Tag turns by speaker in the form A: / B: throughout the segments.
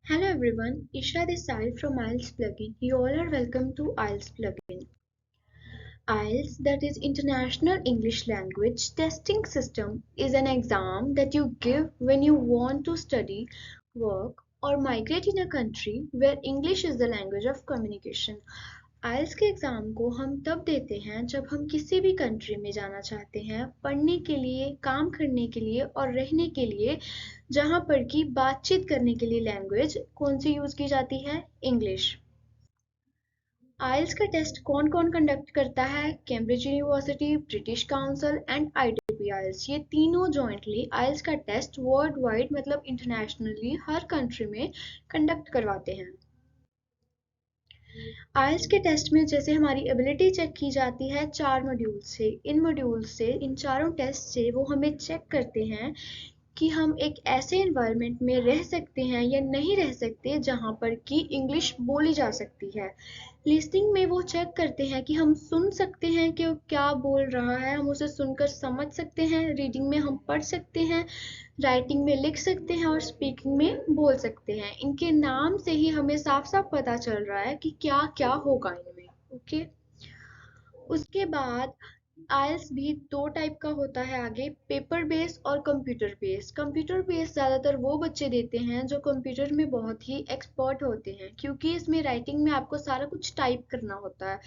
A: Hello everyone, Isha this side from IELTS Plugin. You all are welcome to IELTS Plugin. IELTS, that is International English Language Testing System, is an exam that you give when you want to study, work, or migrate in a country where English is the language of communication. आइल्स के exam को हम तब देते हैं जब हम किसी भी कंट्री में जाना चाहते हैं पढ़ने के लिए, काम करने के लिए और रहने के लिए, जहाँ पर कि बातचीत करने के लिए लैंग्वेज कौन सी यूज़ की जाती है? इंग्लिश। आइल्स का टेस्ट कौन कौन कंडक्ट करता है? Cambridge University, British Council and IDP IELTS, ये तीनों जॉइंटली आइल्स का टेस्ट वर्ल्ड वाइड मतलब इंटरनेशनली हर कंट्री में कंडक्ट करवाते हैं। आइल्स के टेस्ट में जैसे हमारी एबिलिटी चेक की जाती है 4 मॉड्यूल से। इन चारों टेस्ट से वो हमें चेक करते हैं कि हम एक ऐसे एनवायरनमेंट में रह सकते हैं या नहीं रह सकते जहाँ पर कि इंग्लिश बोली जा सकती है। लिसनिंग में वो चेक करते हैं कि हम सुन सकते हैं कि वो क्या बोल रहा है, हम उसे सुनकर समझ सकते हैं, रीडिंग में हम पढ़ सकते हैं, राइटिंग में लिख सकते हैं और स्पीकिंग में बोल सकते हैं। इनके नाम से ही हमें साफ साफ पता चल रहा है कि क्या क्या होगा इनमें। ओके, उसके बाद आइल्स भी दो टाइप का होता है आगे, पेपर बेस और कंप्यूटर बेस। कंप्यूटर बेस ज़्यादातर वो बच्चे देते हैं जो कंप्यूटर में बहुत ही एक्सपर्ट होते हैं, क्योंकि इसमें राइटिंग में आपको सारा कुछ टाइप करना होता है।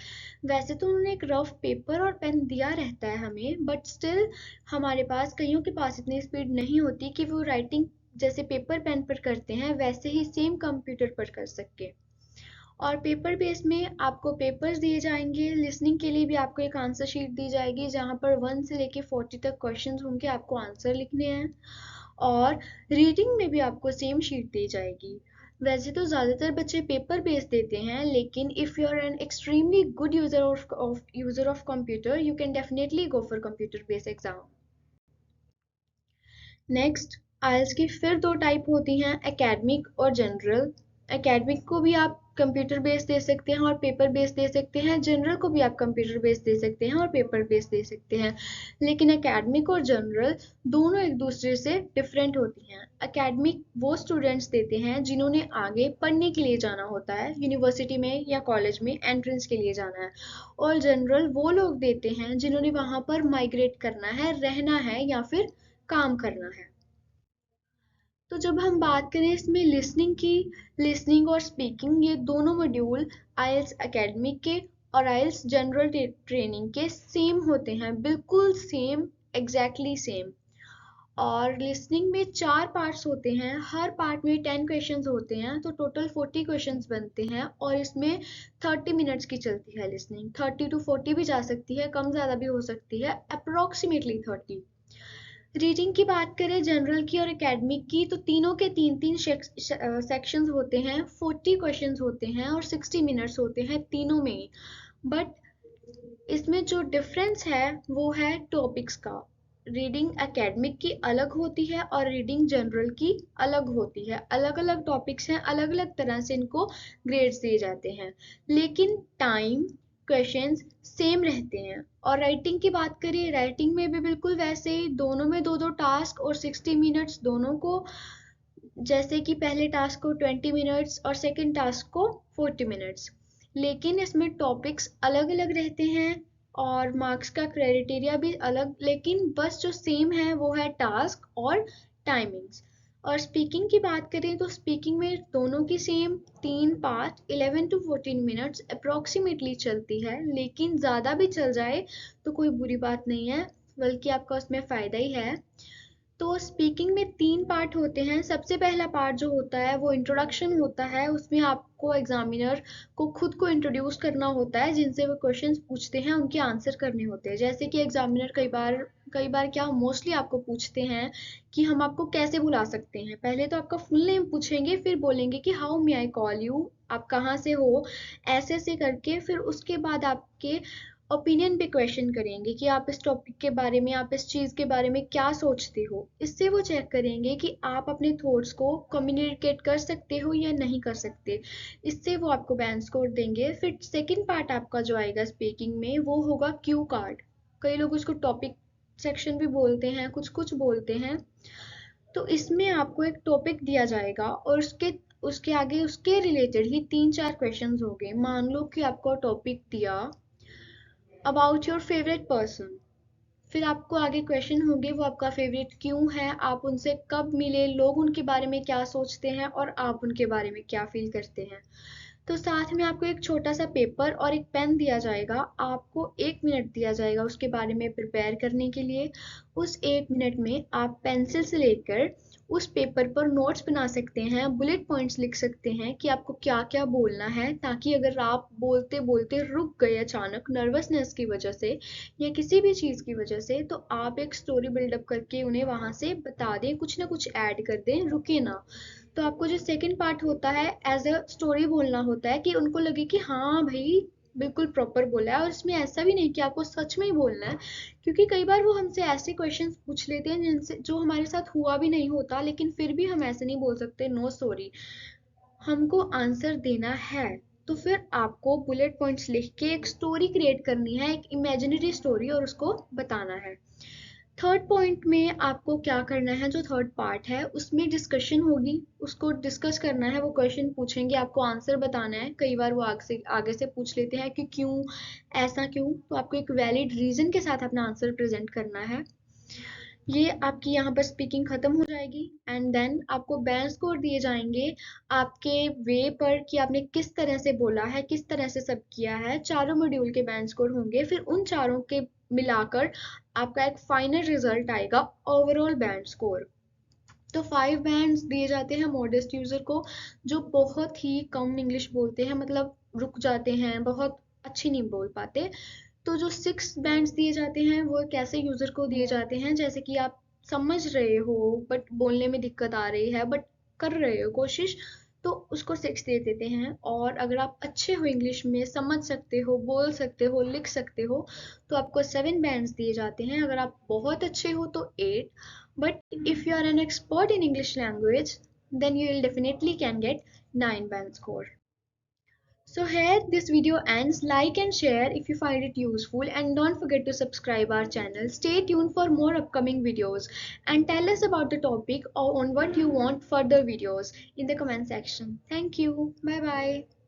A: वैसे तो उन्होंने एक रफ पेपर और पेन दिया रहता है हमें, बट स्टिल हमारे पास कईयों के पास इतनी स्पीड नहीं होती कि वो राइटिंग जैसे पेपर पेन पर करते हैं वैसे ही सेम कंप्यूटर पर कर सके। और पेपर बेस में आपको पेपर्स दिए जाएंगे, लिसनिंग के लिए भी आपको एक आंसर शीट दी जाएगी जहाँ पर 1 से लेके 40 तक क्वेश्चंस होंगे, आपको आंसर लिखने हैं। और रीडिंग में भी आपको सेम शीट दी जाएगी। वैसे तो ज़्यादातर बच्चे पेपर बेस देते हैं, लेकिन if you are an extremely good user of computer you can definitely go for computer base exam. Next, IELTS की फिर दो टाइप होती हैं, एकेडमिक और जनरल। एकेडमिक को भी आप कंप्यूटर बेस दे सकते हैं और पेपर बेस दे सकते हैं, जनरल को भी आप कंप्यूटर बेस दे सकते हैं और पेपर बेस दे सकते हैं। लेकिन एकेडमिक और जनरल दोनों एक दूसरे से डिफरेंट होती हैं। एकेडमिक वो स्टूडेंट्स देते हैं जिन्होंने आगे पढ़ने के लिए जाना होता है, यूनिवर्सिटी में या कॉलेज में एंट्रेंस के लिए जाना है। और जनरल वो लोग देते हैं जिन्होंने वहाँ पर माइग्रेट करना है, रहना है या फिर काम करना है। तो जब हम बात करें इसमें लिसनिंग की, लिसनिंग और स्पीकिंग ये दोनों मॉड्यूल आइल्स एकेडमिक के और आइल्स जनरल ट्रेनिंग के सेम होते हैं, बिल्कुल सेम, एग्जैक्टली सेम। और लिसनिंग में 4 पार्ट्स होते हैं, हर पार्ट में 10 क्वेश्चंस होते हैं, तो टोटल 40 क्वेश्चंस बनते हैं और इसमें 30 मिनट्स की चलती है लिसनिंग। 30 टू 40 भी जा सकती है, कम ज़्यादा भी हो सकती है, अप्रोक्सीमेटली 30। रीडिंग की बात करें जनरल की और एकेडमिक की, तो तीनों के तीन तीन सेक्शंस होते हैं, 40 क्वेश्चंस होते हैं और 60 मिनट्स होते हैं तीनों में। बट इसमें जो डिफरेंस है वो है टॉपिक्स का। रीडिंग एकेडमिक की अलग होती है और रीडिंग जनरल की अलग होती है। अलग अलग टॉपिक्स हैं, अलग अलग तरह से इनको ग्रेड्स दिए जाते हैं, लेकिन टाइम, क्वेश्चंस सेम रहते हैं। और राइटिंग की बात करें, राइटिंग में भी बिल्कुल वैसे ही, दोनों में दो दो टास्क और 60 मिनट्स दोनों को, जैसे कि पहले टास्क को 20 मिनट्स और सेकंड टास्क को 40 मिनट्स। लेकिन इसमें टॉपिक्स अलग अलग रहते हैं और मार्क्स का क्राइटेरिया भी अलग, लेकिन बस जो सेम है वो है टास्क और टाइमिंग्स। और स्पीकिंग की बात करें तो स्पीकिंग में दोनों की same 3 part 11 to 14 minutes approximately चलती है, लेकिन ज़्यादा भी चल जाए तो कोई बुरी बात नहीं है, बल्कि आपका उसमें फ़ायदा ही है। तो स्पीकिंग में 3 पार्ट होते हैं। सबसे पहला पार्ट जो होता है वो इंट्रोडक्शन होता है, उसमें आपको एग्जामिनर को खुद को इंट्रोड्यूस करना होता है, जिनसे वो क्वेश्चंस पूछते हैं उनके आंसर करने होते हैं। जैसे कि एग्जामिनर कई बार क्या मोस्टली आपको पूछते हैं कि हम आपको कैसे बुला सकते हैं। पहले तो आपका फुल नेम पूछेंगे, फिर बोलेंगे कि how may I call you, आप कहाँ से हो, ऐसे ऐसे करके। फिर उसके बाद आपके ओपिनियन पे क्वेश्चन करेंगे कि आप इस टॉपिक के बारे में, आप इस चीज़ के बारे में क्या सोचते हो। इससे वो चेक करेंगे कि आप अपने थॉट्स को कम्युनिकेट कर सकते हो या नहीं कर सकते। इससे वो आपको बैंड स्कोर देंगे। फिर सेकंड पार्ट आपका जो आएगा स्पीकिंग में वो होगा क्यू कार्ड। कई लोग उसको टॉपिक सेक्शन भी बोलते हैं, कुछ कुछ बोलते हैं। तो इसमें आपको एक टॉपिक दिया जाएगा और उसके उसके आगे उसके रिलेटेड ही 3-4 क्वेश्चंस होंगे। मान लो कि आपको टॉपिक दिया अबाउट योर फेवरेट पर्सन, फिर आपको आगे क्वेश्चन होंगे वो आपका फेवरेट क्यों है, आप उनसे कब मिले, लोग उनके बारे में क्या सोचते हैं और आप उनके बारे में क्या फील करते हैं। तो साथ में आपको एक छोटा सा पेपर और एक पेन दिया जाएगा, आपको 1 मिनट दिया जाएगा उसके बारे में प्रिपेयर करने के लिए। उस 1 मिनट में आप पेंसिल से लेकर उस पेपर पर नोट्स बना सकते हैं, बुलेट पॉइंट्स लिख सकते हैं कि आपको क्या क्या बोलना है, ताकि अगर आप बोलते बोलते रुक गए अचानक नर्वसनेस की वजह से या किसी भी चीज़ की वजह से, तो आप एक स्टोरी बिल्डअप करके उन्हें वहां से बता दें, कुछ ना कुछ ऐड कर दें, रुके ना। तो आपको जो सेकंड पार्ट होता है एज अ स्टोरी बोलना होता है कि उनको लगे कि हाँ भाई बिल्कुल प्रॉपर बोला है, और इसमें ऐसा भी नहीं कि आपको सच में ही बोलना है, क्योंकि कई बार वो हमसे ऐसे क्वेश्चंस पूछ लेते हैं जिनसे जो हमारे साथ हुआ भी नहीं होता, लेकिन फिर भी हम ऐसे नहीं बोल सकते नो सॉरी, हमको आंसर देना है। तो फिर आपको बुलेट पॉइंट्स लिख के एक स्टोरी क्रिएट करनी है, एक इमेजिनरी स्टोरी, और उसको बताना है। थर्ड पॉइंट में आपको क्या करना है, जो थर्ड पार्ट है उसमें डिस्कशन होगी, उसको डिस्कस करना है, वो क्वेश्चन पूछेंगे, आपको आंसर बताना है। कई बार वो आगे से पूछ लेते हैं कि क्यों, ऐसा क्यों, तो आपको एक वैलिड रीजन के साथ अपना आंसर प्रेजेंट करना है। ये आपकी यहाँ पर स्पीकिंग खत्म हो जाएगी एंड देन आपको बैंड स्कोर दिए जाएंगे आपके वे पर कि आपने किस तरह से बोला है, किस तरह से सब किया है। चारों मॉड्यूल के बैंड स्कोर होंगे, फिर उन चारों के मिलाकर आपका एक फाइनल रिजल्ट आएगा, ओवरऑल बैंड स्कोर। तो 5 बैंड्स दिए जाते हैं मॉडेस्ट यूजर को, जो बहुत ही कम इंग्लिश बोलते हैं, मतलब रुक जाते हैं, बहुत अच्छी नहीं बोल पाते। तो जो 6 बैंड्स दिए जाते हैं वो एक ऐसे यूजर को दिए जाते हैं जैसे कि आप समझ रहे हो बट बोलने में दिक्कत आ रही है, बट कर रहे हो कोशिश, तो उसको 6 दे देते हैं। और अगर आप अच्छे हो इंग्लिश में, समझ सकते हो, बोल सकते हो, लिख सकते हो, तो आपको 7 बैंड्स दिए जाते हैं। अगर आप बहुत अच्छे हो तो 8, but if you are an expert in English language, then you will definitely can get 9 band score. So here this video ends. Like and share if you find it useful, and don't forget to subscribe our channel. Stay tuned for more upcoming videos and tell us about the topic or on what you want further videos in the comment section. Thank you. Bye bye.